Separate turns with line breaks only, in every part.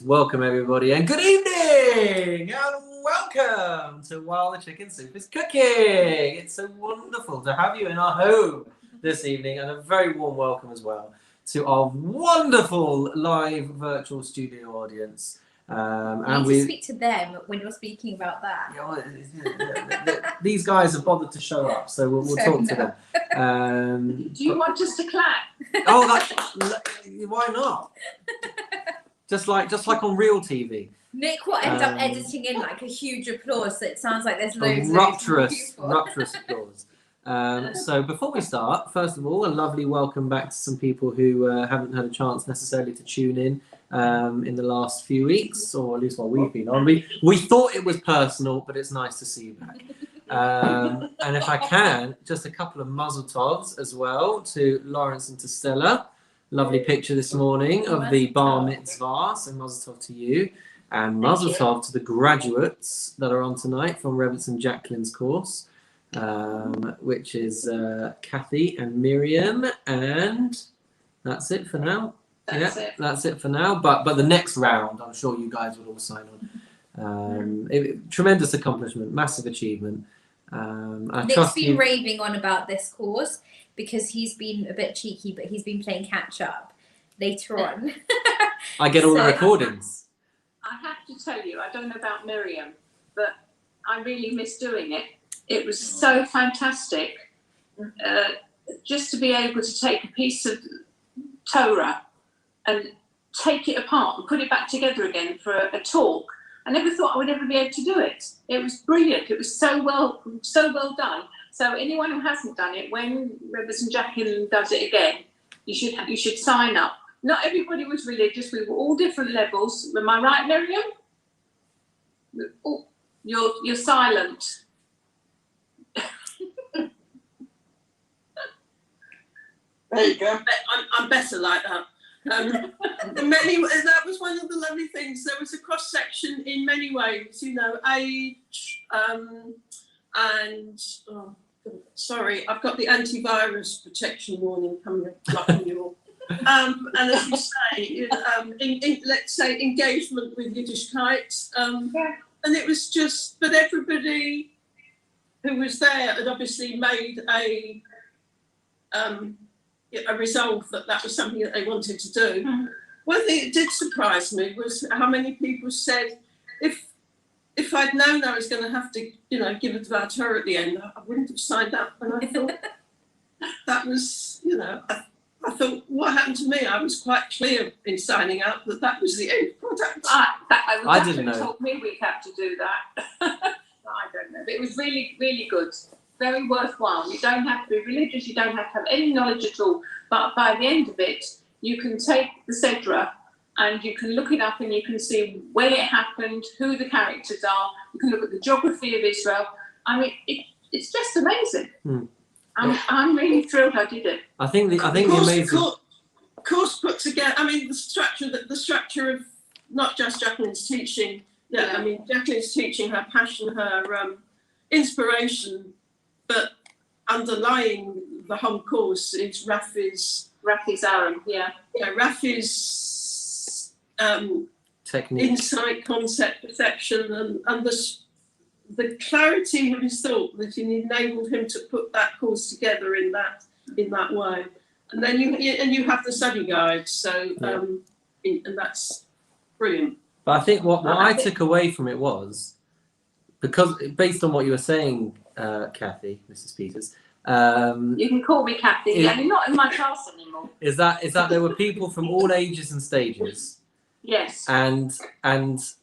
Welcome everybody and good evening and welcome to While the Chicken Soup is Cooking. It's so wonderful to have you in our home this evening, and a very warm welcome as well to our wonderful live virtual studio audience.
You need to speak to them when you're speaking about that.
These guys have bothered to show up, so we'll talk to them.
Do you want us to clap?
Why not? Just like on real TV.
Nick will end up editing in like a huge applause, so it sounds like there's loads of
rapturous applause. So before we start, first of all, a lovely welcome back to some people who haven't had a chance necessarily to tune in the last few weeks, or at least while we've been on. We thought it was personal, but it's nice to see you back. And if I can, just a couple of muzzle tovs as well to Lawrence and to Stella. Lovely picture this morning of the bar mitzvah, so mazel tov to you, and mazel tov to the graduates that are on tonight from Rebbitz and Jacqueline's course, which is Kathy and Miriam, and that's it for now. That's it for now. But the next round, I'm sure you guys would all sign on. Tremendous accomplishment, massive achievement.
Nick's been raving on about this course, because he's been a bit cheeky, but he's been playing catch up later on.
I get all the recordings.
I have to tell you, I don't know about Miriam, but I really miss doing it. It was so fantastic just to be able to take a piece of Torah and take it apart and put it back together again for a talk. I never thought I would ever be able to do it. It was brilliant. It was so well done. So anyone who hasn't done it, when Rebbitz and Jacqueline does it again, you should sign up. Not everybody was religious. We were all different levels. Am I right, Miriam? Oh, you're silent.
There you go. I'm better like that. That was one of the lovely things. There was a cross section in many ways, age, and sorry, I've got the antivirus protection warning coming up, blocking you all. And as you say, let's say engagement with Yiddishkeit, and it was just, but everybody who was there had obviously made a resolve that was something that they wanted to do. Mm-hmm. One thing that did surprise me was how many people said, if I'd known I was going to have to, give a Dvar Torah at the end, I wouldn't have signed up. And I thought that was, I thought, what happened to me? I was quite clear in signing up that was the end product.
I didn't know. Told me we'd have to do that. I don't know. But it was really, really good. Very worthwhile. You don't have to be religious. You don't have to have any knowledge at all. But by the end of it, you can take the Sedra and you can look it up and you can see when it happened, who the characters are. You can look at the geography of Israel. I mean, it's just amazing. I'm really thrilled I did it.
I think the amazing
course put together. I mean, the structure of not just Jacqueline's teaching. Yeah, I mean, Jacqueline's teaching, her passion, her inspiration, but underlying the whole course is Rafi's
Aaron.
Rafi's
technique,
insight, concept, perception, and the clarity of his thought that enabled him to put that course together in that way. And then you have the study guide, so and that's brilliant.
But I think what I took away from it was, because based on what you were saying, Kathy, Mrs. Peters.
You can call me Kathy. You're not in my class anymore.
Is that there were people from all ages and stages.
Yes.
And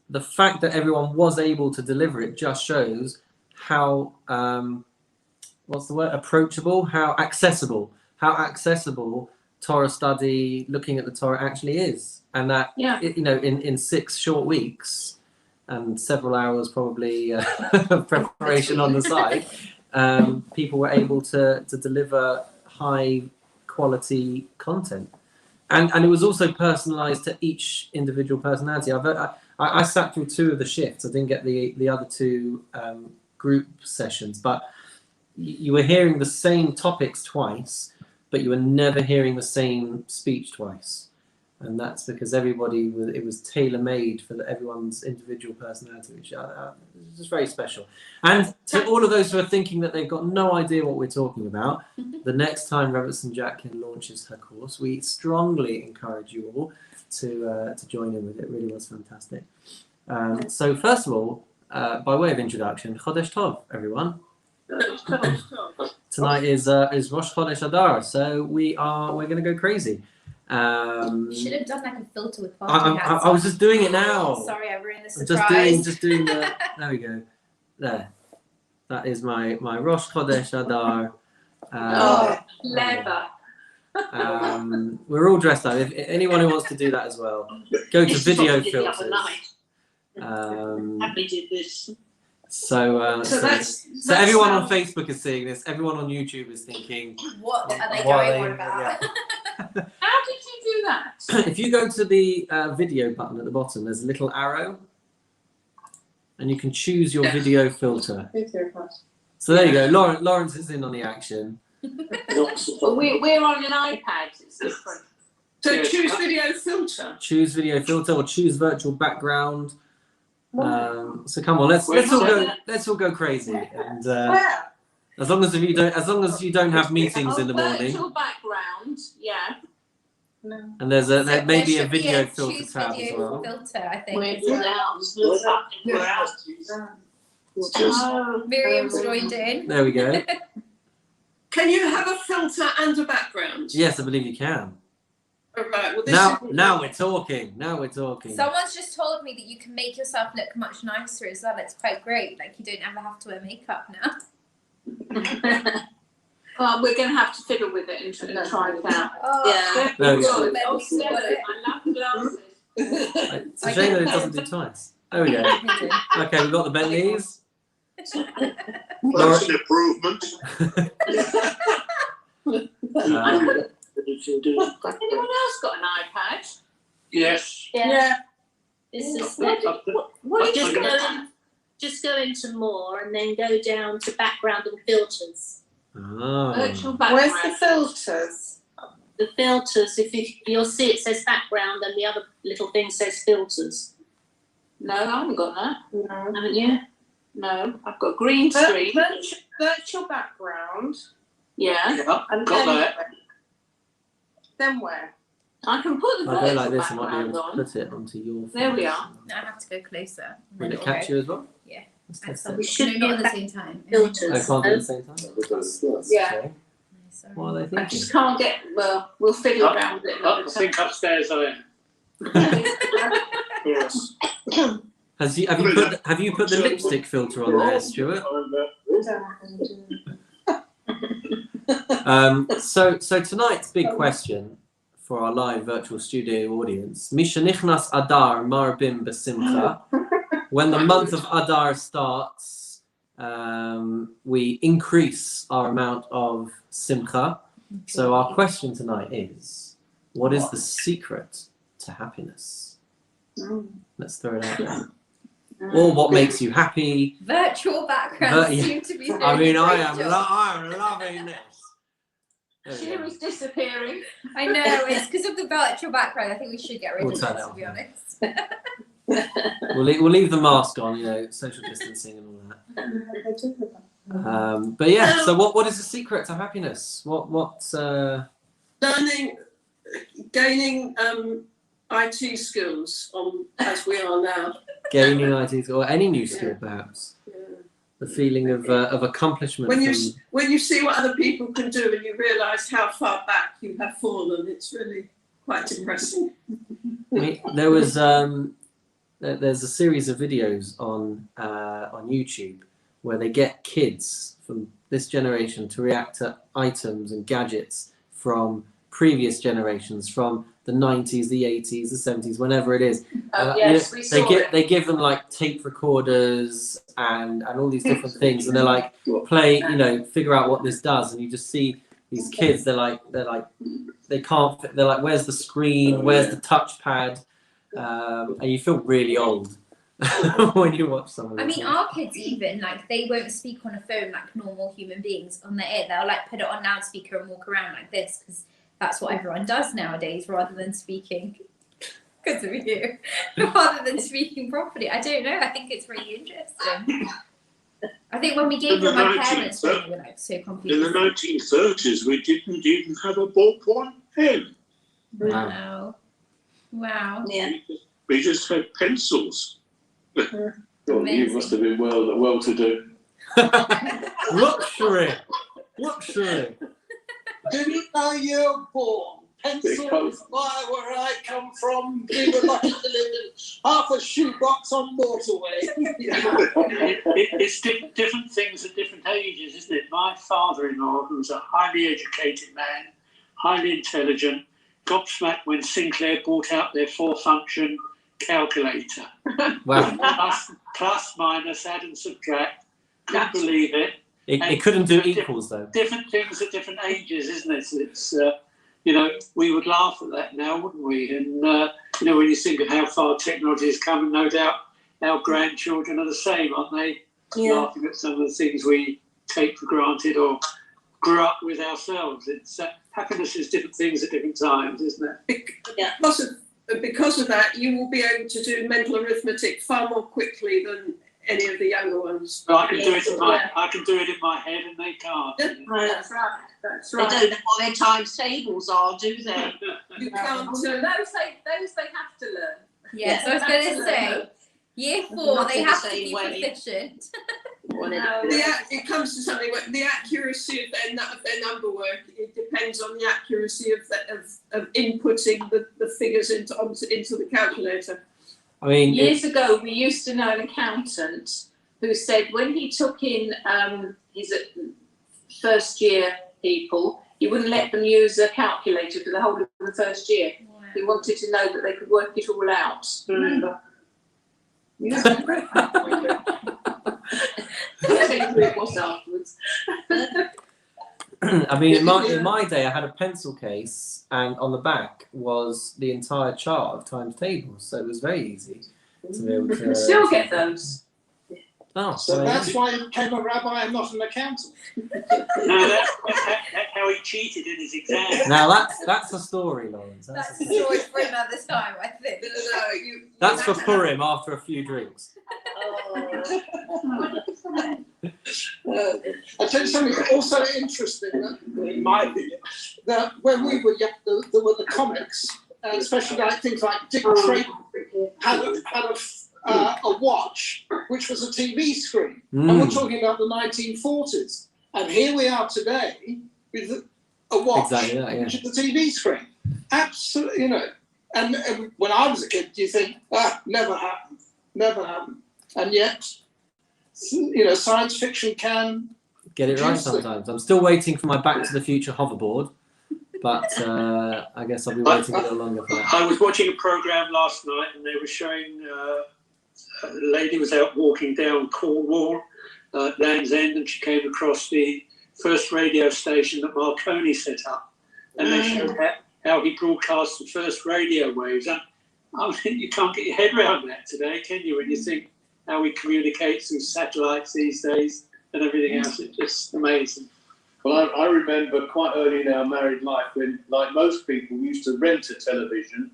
the fact that everyone was able to deliver it just shows how approachable, how accessible Torah study, looking at the Torah actually is, and that in 6 short weeks and several hours probably of preparation on the side, people were able to deliver high quality content, and it was also personalized to each individual personality. I sat through 2 of the shifts. I didn't get the other 2 group sessions, but you were hearing the same topics twice, but you were never hearing the same speech twice. And that's because it was tailor-made for everyone's individual personality, which is just very special. And to all of those who are thinking that they've got no idea what we're talking about, the next time Robertson Jacklin launches her course, we strongly encourage you all to join in with it. It really was fantastic. So first of all, by way of introduction, Chodesh Tov, everyone. Tonight is Rosh Chodesh Adar, so we're going to go crazy.
Should have done like a filter with party hats.
I was just doing it now.
Sorry, I ruined the surprise.
Just doing the. There we go. There. That is my Rosh Chodesh Adar.
Leather.
We're all dressed up. If anyone who wants to do that as well, go to video filters.
Happy did this.
So everyone on Facebook is seeing this. Everyone on YouTube is thinking,
what are they going on about?
Yeah.
How did you do that?
If you go to the video button at the bottom, there's a little arrow, and you can choose your video filter. So there you go. Lawrence is in on the action.
We're on an iPad. It's different.
So choose video filter.
Choose video filter or choose virtual background. So come on, let's all go crazy. And as long as you don't have meetings in the morning.
Virtual background, yeah.
No.
And there may be a video filter tab as well.
Filter, I think. Miriam's joined in.
There we go.
Can you have a filter and a background?
Yes, I believe you can.
All right. Well,
now we're talking. Now we're talking.
Someone's just told me that you can make yourself look much nicer as well. It's quite great. Like you don't ever have to wear makeup now.
Well, we're going to have to fiddle with it and try it out.
Oh,
Yeah.
There we go.
I love glasses.
It's a shame that it doesn't do twice. There we go. Okay, we've got the Bentleys.
That's an improvement.
Anyone else got an iPad?
Yes.
Yeah. This is
What
just go into more and then go down to background and filters.
virtual background?
Where's the filters?
The filters, you'll see it says background and the other little thing says filters.
No, I haven't got that.
No.
Haven't you?
No, I've got green screen.
Virtual background.
Yeah.
Yeah,
And
got
then,
that.
then where?
I can put the
I'll go
virtual
like this. I might be
background
able to
on.
put it onto your.
There we
face.
are.
No, I have to go closer.
Will it catch you as well?
Yeah.
Let's test
So
it.
we should not at the same time.
Filters.
I can't do it at the same time.
Yeah.
Okay. What are they
I
thinking?
just can't get. Well, we'll fiddle around with it
I
another time.
think upstairs I am. Yes.
Have you put the lipstick filter on there, Stuart? So tonight's big question for our live virtual studio audience: Misha nichnas Adar marbim besimcha. When the month of Adar starts, we increase our amount of simcha. So our question tonight is: what is the secret to happiness? Let's throw it out there. Or what makes you happy?
Virtual backgrounds
Yeah.
seem to be doing
I mean,
a
I
great
am
job.
loving this. There we
She
go.
was disappearing.
I know, it's because of the virtual background. I think we should get rid
We'll
of
turn
it,
it
to
off
be
then.
honest.
We'll leave the mask on, social distancing and all that. But yeah, so what is the secret to happiness?
Gaining IT skills as we are now.
Gaining ideas or any new skill perhaps? The feeling of accomplishment.
When you see what other people can do and you realise how far back you have fallen, it's really quite depressing.
There was there's a series of videos on YouTube where they get kids from this generation to react to items and gadgets from previous generations, from the 90s, the 80s, the 70s, whenever it is.
Yes, we saw it.
They give them like tape recorders and all these different things, and they're like, figure out what this does, and you just see these kids. They're like they can't. They're like, where's the screen? Where's the touchpad? And you feel really old when you watch some of this.
I mean, our kids even, like, they won't speak on a phone like normal human beings on their ear. They'll like put it on loudspeaker and walk around like this because that's what everyone does nowadays rather than speaking. because of you, rather than speaking properly. I don't know. I think it's really interesting. I think when we gave them my parents, they were like so confused.
In the 1930s, we didn't even have a ballpoint pen.
Wow. Wow.
Yeah.
We just had pencils.
Well, you must have been well to do.
Luxury. Luxury.
Didn't know you were born. Pencils, where I come from, we were lucky to live in half a shoebox on motorway.
It's different things at different ages, isn't it? My father-in-law, who was a highly educated man, highly intelligent, gobsmacked when Sinclair brought out their 4-function calculator.
Wow.
Plus, minus, add and subtract. Couldn't believe it.
It couldn't do equals though.
Different things at different ages, isn't it? It's you know, we would laugh at that now, wouldn't we? And you know, when you think of how far technology has come, and no doubt our grandchildren are the same, aren't they?
Yeah.
Laughing at some of the things we take for granted or grew up with ourselves. It's happiness is different things at different times, isn't it?
Yeah.
Because of that, you will be able to do mental arithmetic far more quickly than any of the younger ones.
Well, I can do it in my head, and they can't.
That's right. That's
They
right.
don't know what their times tables are, do they?
You can't.
Those they have to learn.
Yeah, so I was going to say, year 4, they have to
Same
be
way.
proficient.
It comes to something where the accuracy of their number work, it depends on the accuracy of inputting the figures into the calculator.
I mean,
Years ago, we used to know an accountant who said when he took in his first year people, he wouldn't let them use a calculator for the whole of the first year. He wanted to know that they could work it all out. Remember? I'll tell you who it was afterwards.
I mean, in my day, I had a pencil case, and on the back was the entire chart of times tables, so it was very easy to be able
You
to.
can still get those.
Oh,
So
well,
that's why you became a rabbi and not an accountant.
No, that's how he cheated in his exam.
now that's a story, Lawrence.
That's a story for another time, I think.
That's for Purim after a few drinks.
I'll tell you something also interesting, in my opinion, that when we were young, there were the comics, especially like things like Dick Tracy had a watch, which was a TV screen. And we're talking about the 1940s. And here we are today with a watch,
Exactly that, yeah.
which is the TV screen. Absolutely, you know. And when I was a kid, you think, never happened, never happened. And yet, you know, science fiction can
Get it right sometimes. I'm still waiting for my Back to the Future hoverboard, but I guess I'll be waiting a little longer for that.
I was watching a programme last night, and they were showing a lady was out walking down Cornwall, Land's End, and she came across the first radio station that Marconi set up, and they showed how he broadcast the first radio waves. And I think you can't get your head around that today, can you? When you think how we communicate through satellites these days and everything else, it's just amazing.
Well, I remember quite early in our married life when, like most people, we used to rent a television,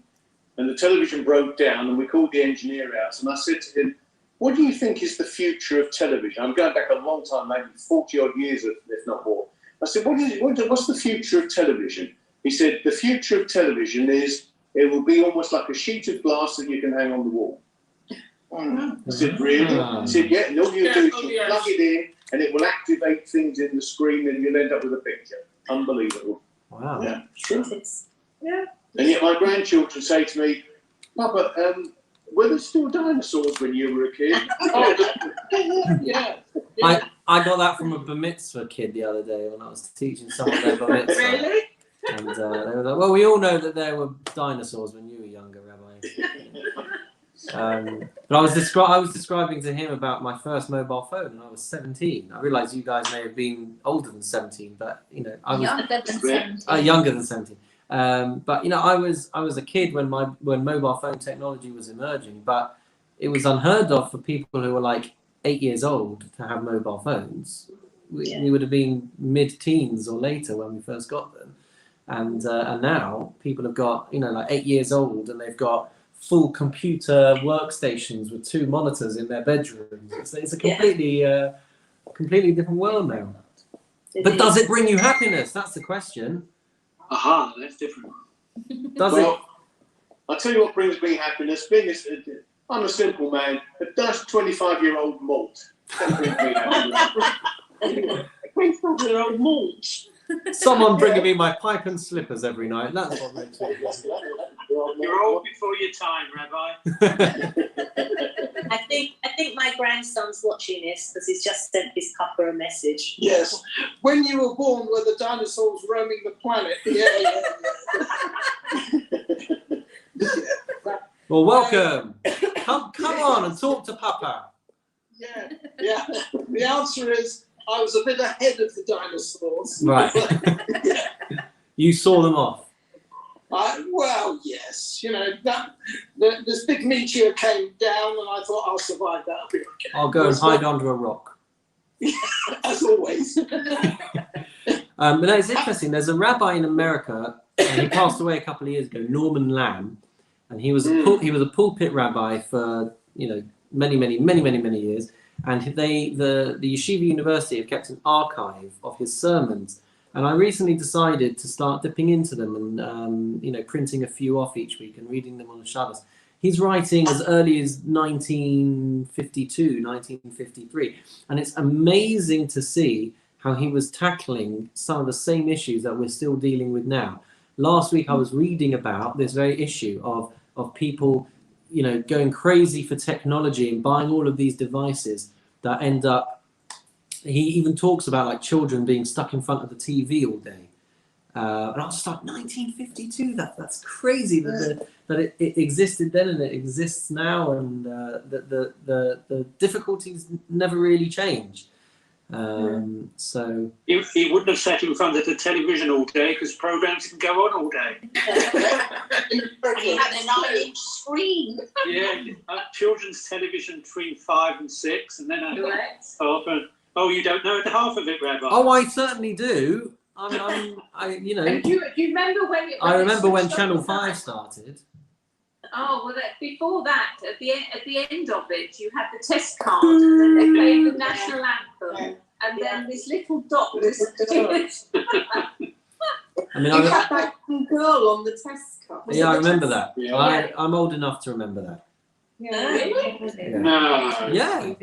and the television broke down, and we called the engineer out, and I said to him, "What do you think is the future of television?" I'm going back a long time, maybe 40 odd years, if not more. I said, "What's the future of television?" He said, "The future of television is it will be almost like a sheet of glass that you can hang on the wall." I said, "Really?" He said, "Yeah, and all you do is you plug it in, and it will activate things in the screen, and you'll end up with a picture." Unbelievable.
Wow.
Yeah, true.
Yeah.
And yet my grandchildren say to me, "Papa, were there still dinosaurs when you were a kid?"
yeah.
I got that from a bar mitzvah kid the other day when I was teaching someone their bar mitzvah.
Really?
And they were like, "Well, we all know that there were dinosaurs when you were younger, Rabbi." But I was describing to him about my first mobile phone, and I was 17. I realise you guys may have been older than 17, but you know, I was
Younger than 17.
younger than 17. But you know, I was a kid when mobile phone technology was emerging, but it was unheard of for people who were like 8 years old to have mobile phones. We would have been mid-teens or later when we first got them, and now people have got, you know, like 8 years old and they've got full computer workstations with 2 monitors in their bedrooms. It's a completely different world now. But does it bring you happiness? That's the question.
Aha, that's different.
Does
Well, I'll tell you what brings me happiness. I'm a simple man, but does 25-year-old malt. That brings me happiness.
25-year-old malt.
someone bringing me my pipe and slippers every night? That's what makes me happy.
You're old before your time, Rabbi.
I think my grandson's watching this because he's just sent his papa a message.
Yes. When you were born, were the dinosaurs roaming the planet? Yeah.
Well, welcome. Come on and talk to Papa.
Yeah. The answer is I was a bit ahead of the dinosaurs.
Right. You saw them off.
Well, yes. You know, this big meteor came down and I thought I'll survive that. I'll be okay.
I'll go and hide under a rock.
As always.
But no, it's interesting. There's a rabbi in America, and he passed away a couple of years ago, Norman Lamb, and he was a pulpit rabbi for many years. And the Yeshiva University have kept an archive of his sermons. And I recently decided to start dipping into them and printing a few off each week and reading them on the Shabbos. He's writing as early as 1952, 1953, and it's amazing to see how he was tackling some of the same issues that we're still dealing with now. Last week I was reading about this very issue of people, going crazy for technology and buying all of these devices that end up. He even talks about like children being stuck in front of the TV all day. And I was just like, 1952, that's crazy that it existed then and it exists now, and the difficulties never really change. So
he wouldn't have sat in front of the television all day because programs can go on all day.
He had a 9-inch screen.
Yeah, children's television between 5 and 6, and then oh, you don't know half of it, Rabbi.
Oh, I certainly do.
And do you remember when it?
I remember when Channel 5 started.
Oh well, before that, at the end of it, you had the test card, and then they played the national anthem, and then this little dot disappeared.
I mean,
You had that girl on the test card.
yeah, I remember that.
Yeah.
I'm old enough to remember that.
Yeah.
Really?
No.
Yeah.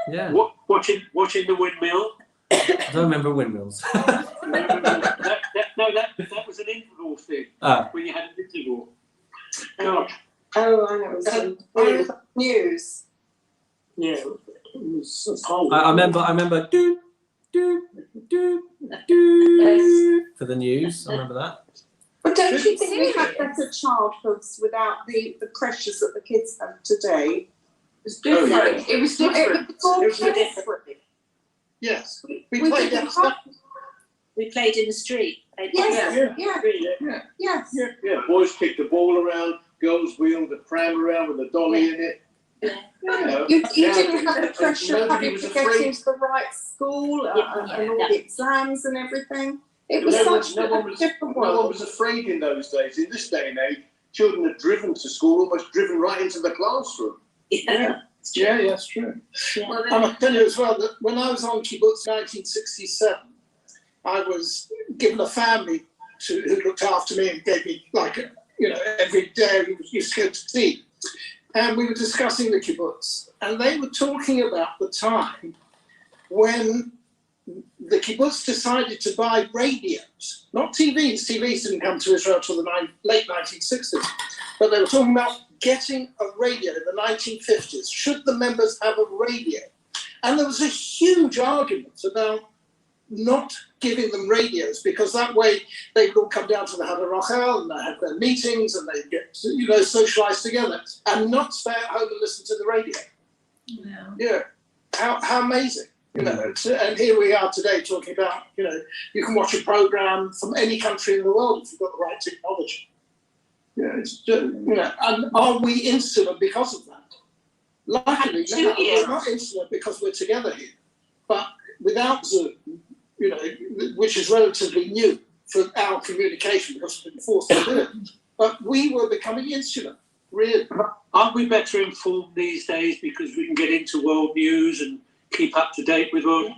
Yeah.
Watching the windmill.
I don't remember windmills.
that was an interval thing when you had an interval. Gosh.
Oh, I know. It was news.
Yeah.
I remember do for the news. I remember that.
But don't you think we had better childhoods without the pressures that the kids have today?
It was different. It was different.
It was all
It was
carefree.
Yes.
We
We played
didn't
outside.
have-
We played in the street.
Yes.
Yeah, boys kicked the ball around, girls wheeled the pram around with a dolly in it.
Yeah.
You
Yeah,
didn't have the pressure of
nobody
having
was
to get
afraid.
into the right school and all the exams and everything. It was
No
such
one
a
was-
different
No one
world.
was afraid in those days. In this day and age, children are driven to school, almost driven right into the classroom.
Yeah.
Yeah, it's true.
Well,
And I'll tell you as well that when I was on kibbutz in 1967, I was given a family who looked after me and gave me every day we used to go to tea. And we were discussing the kibbutz, and they were talking about the time when the kibbutz decided to buy radios, not TVs. TVs didn't come to Israel till the late 1960s, but they were talking about getting a radio in the 1950s. Should the members have a radio? And there was a huge argument about not giving them radios because that way they could all come down to the Hadar Rachel and they had their meetings and they'd get socialised together and not stay at home and listen to the radio. Yeah, how amazing. And here we are today talking about, you can watch a programme from any country in the world if you've got the right technology. Yeah, it's just, and are we insular because of that? Luckily, no, we're not insular because we're together here. But without Zoom, which is relatively new for our communication because we've been forced to do it, but we were becoming insular. Really?
Aren't we better informed these days because we can get into world news and keep up to date with world?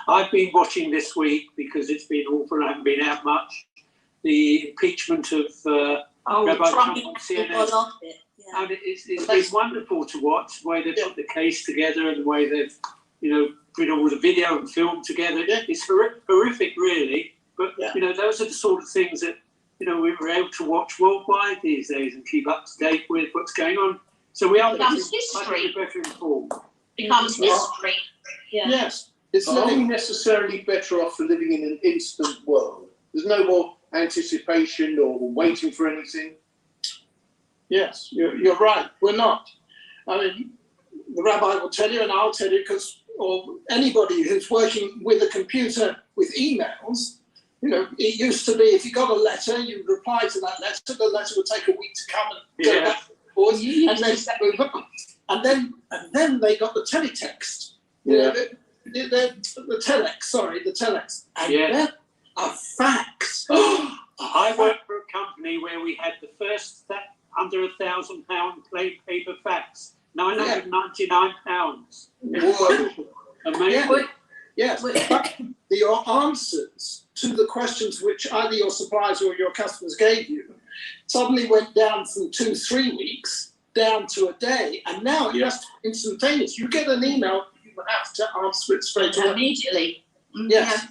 I've been watching this week because it's been awful. I haven't been out much. The impeachment of Rabbi Trump on CNN.
Yeah.
And it's been wonderful to watch the way they've put the case together and the way they've, put all the video and film together. It's horrific, really. But, those are the sort of things that, we're able to watch worldwide these days and keep up to date with what's going on. So we are
becomes history.
Better informed.
Becomes history. Yeah.
Yes. It's
Are we necessarily better off for living in an instant world? There's no more anticipation or waiting for anything.
Yes, you're right. We're not. I mean, the rabbi will tell you, and I'll tell you, or anybody who's working with a computer with emails, it used to be if you got a letter, you reply to that letter. The letter would take a week to come and go back and forth, and then they got the teletext. The telex. Sorry, the telex. And then a fax.
I worked for a company where we had the first under £1,000 plain paper fax, £999. Amazing.
Yes, but your answers to the questions which either your suppliers or your customers gave you suddenly went down from 2-3 weeks down to a day, and now it's just instantaneous. You get an email, you have to answer it straight away.
Immediately.
Yes.
Yeah.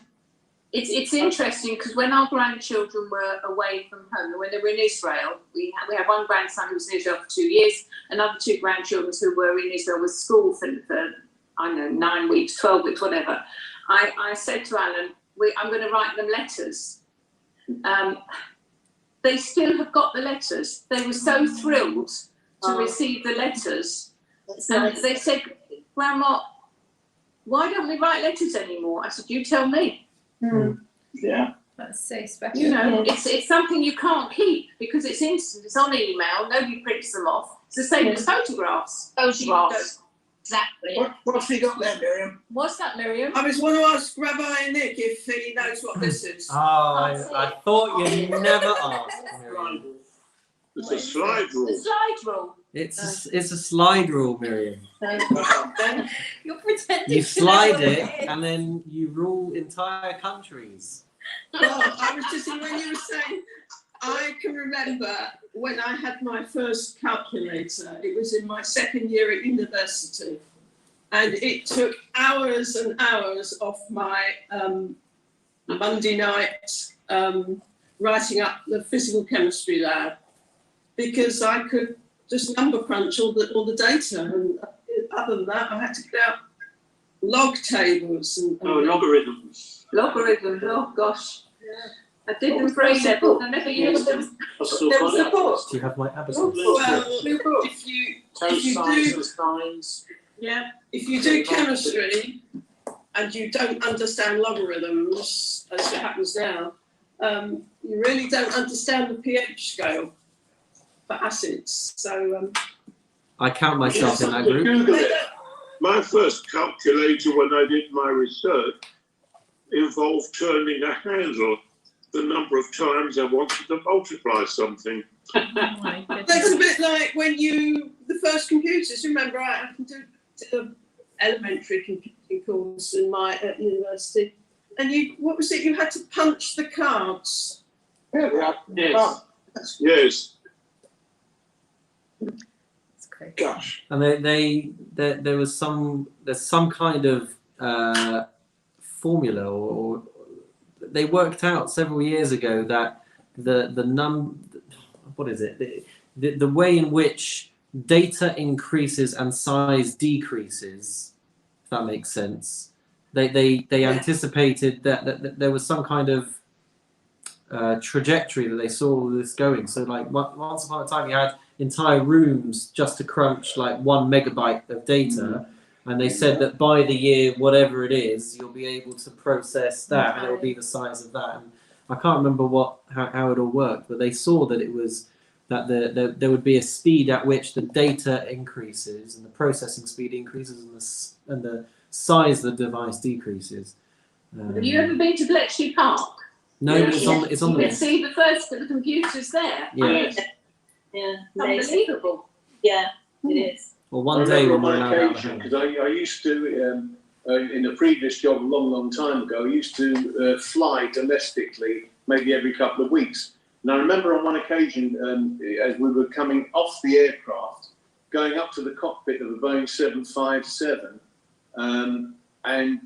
It's interesting because when our grandchildren were away from home, when they were in Israel, we had one grandson who was in Israel for 2 years, another 2 grandchildren who were in Israel with school for I don't know, 9 weeks, 12 weeks, whatever. I said to Alan, I'm going to write them letters. They still have got the letters. They were so thrilled to receive the letters. And they said, Grandma, why don't we write letters anymore? I said, you tell me.
Yeah.
That's so special.
It's something you can't keep because it's instant. It's on email. Nobody prints them off. It's the same as photographs.
Exactly.
What have you got there, Miriam?
What's that, Miriam?
I was want to ask Rabbi Nick if he knows what this is.
I thought you'd never ask. Miriam.
It's a slide rule.
The slide rule.
It's a slide rule, Miriam.
You're pretending.
You slide it and then you rule entire countries.
Well, I was just when you were saying, I can remember when I had my first calculator. It was in my second year at university, and it took hours and hours off my Monday night writing up the physical chemistry lab because I could just number crunch all the data, and other than that, I had to get out log tables and
logarithms.
Logarithms. Oh gosh. I did them for A level. I never used them.
there was a book.
Do you have my abacus?
Well, if you do chemistry and you don't understand logarithms, as it happens now, you really don't understand the pH scale for acids. So
I count myself in that group.
Google it. My first calculator when I did my research involved turning a handle the number of times I wanted to multiply something.
that's a bit like when the first computers. Remember, I can do an elementary computing course at university, and what was it? You had to punch the cards.
Yes.
That's crazy.
Gosh.
And there's some kind of formula or they worked out several years ago that the way in which data increases and size decreases, if that makes sense. They anticipated that there was some kind of trajectory that they saw this going. So like once upon a time you had entire rooms just to crunch like 1 megabyte of data. And they said that by the year, whatever it is, you'll be able to process that, and it'll be the size of that. And I can't remember how it all worked, but they saw that it was that there would be a speed at which the data increases and the processing speed increases and the size of the device decreases.
Have you ever been to Bletchley Park?
No, but it's on the
You can
list.
see the first of the computers there.
Yeah.
Yeah, amazing.
Unbelievable.
Yeah, it is.
Well,
I
one day
remember
when we're
on
allowed out of
occasion,
the
because I used to, in a previous job a long time ago, I used to fly domestically maybe every couple of weeks. And I remember on one occasion, as we were coming off the aircraft, going up to the cockpit of a Boeing 757, and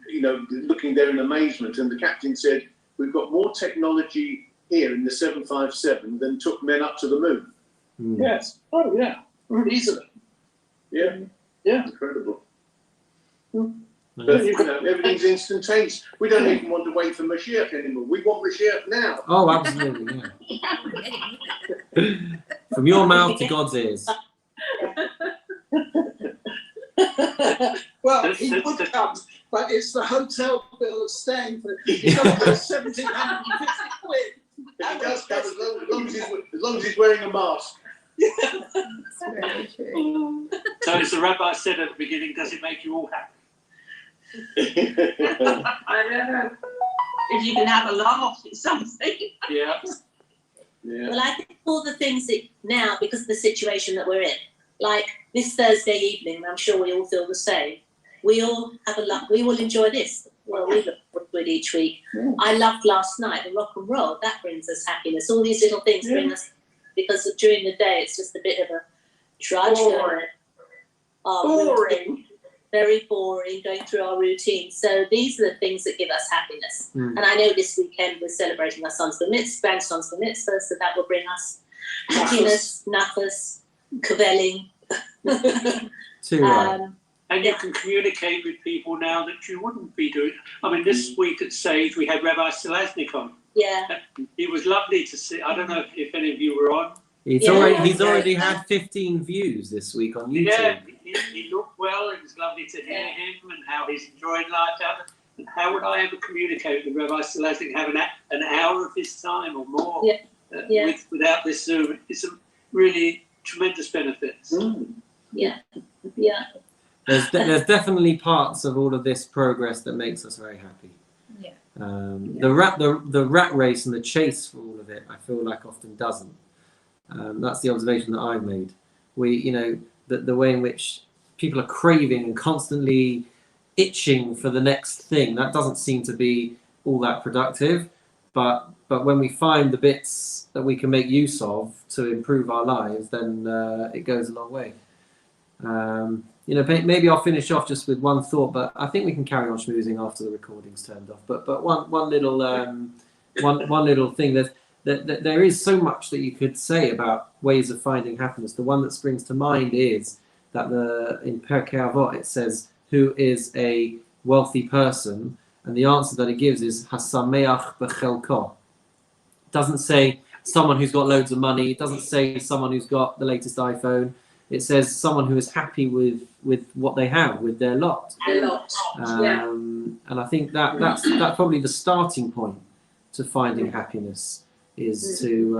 looking there in amazement, and the captain said, "We've got more technology here in the 757 than took men up to the moon."
Yes. Oh, yeah. Easily.
Yeah,
Yeah.
incredible.
Nice.
But everything's instantaneous. We don't even want to wait for Mashiach anymore. We want Mashiach now.
Oh, absolutely. Yeah. From your mouth to God's ears.
Well, he would come, but it's the hotel bill of staying for 1,750 quid.
But he does come as long as he's wearing a mask.
That's very true.
So as the rabbi said at the beginning, does it make you all happy?
I don't know. If you can have a laugh at something.
Yeah.
Yeah.
Well, I think all the things that now, because of the situation that we're in, like this Thursday evening, I'm sure we all feel the same. We all have we will enjoy this. Well, we look forward to it each week.
Yeah.
I loved last night, the rock and roll. That brings us happiness. All these little things bring us, because during the day it's just a bit of a trudge.
Boring. Boring.
Very boring, going through our routine. So these are the things that give us happiness.
Mm.
And I know this weekend we're celebrating our son's bar mitzvah, grandson's bar mitzvah, so that will bring us happiness, nafas, kvelling.
Too right.
And you can communicate with people now that you wouldn't be doing. I mean, this week at Sage, we had Rabbi Selaznik on.
Yeah.
It was lovely to see. I don't know if any of you were on.
He's already had 15 views this week on YouTube.
Yeah, he looked well. It was lovely to hear him and how he's enjoying life out. And how would I ever communicate with Rabbi Selaznik, have an hour of his time or more without this Zoom? It's a really tremendous benefits.
Yeah.
There's definitely parts of all of this progress that makes us very happy.
Yeah.
The rat race and the chase for all of it, I feel like often doesn't. That's the observation that I've made. The way in which people are craving and constantly itching for the next thing, that doesn't seem to be all that productive. But when we find the bits that we can make use of to improve our lives, then it goes a long way. Maybe I'll finish off just with one thought, but I think we can carry on schmoozing after the recording's turned off. But one little one little thing that there is so much that you could say about ways of finding happiness. The one that springs to mind is that in Pirkei Avot it says, "Who is a wealthy person?" And the answer that it gives is Hasameach b'chelko. It doesn't say someone who's got loads of money. It doesn't say someone who's got the latest iPhone. It says someone who is happy with what they have, with their lot. And I think that's probably the starting point to finding happiness, is to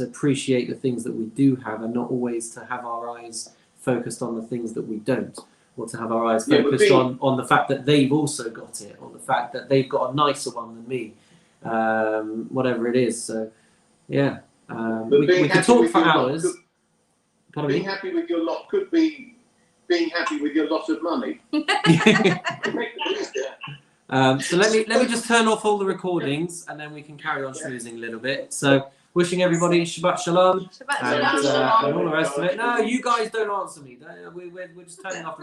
appreciate the things that we do have and not always to have our eyes focused on the things that we don't, or to have our eyes focused on the fact that they've also got it, or the fact that they've got a nicer one than me, whatever it is. So, yeah, we could talk for hours.
Being happy with your lot could be being happy with your lot of money.
So let me just turn off all the recordings, and then we can carry on schmoozing a little bit. So wishing everybody Shabbat Shalom,
Shabbat
and
Shalom.
all the rest of it. No, you guys don't answer me. We're just turning off the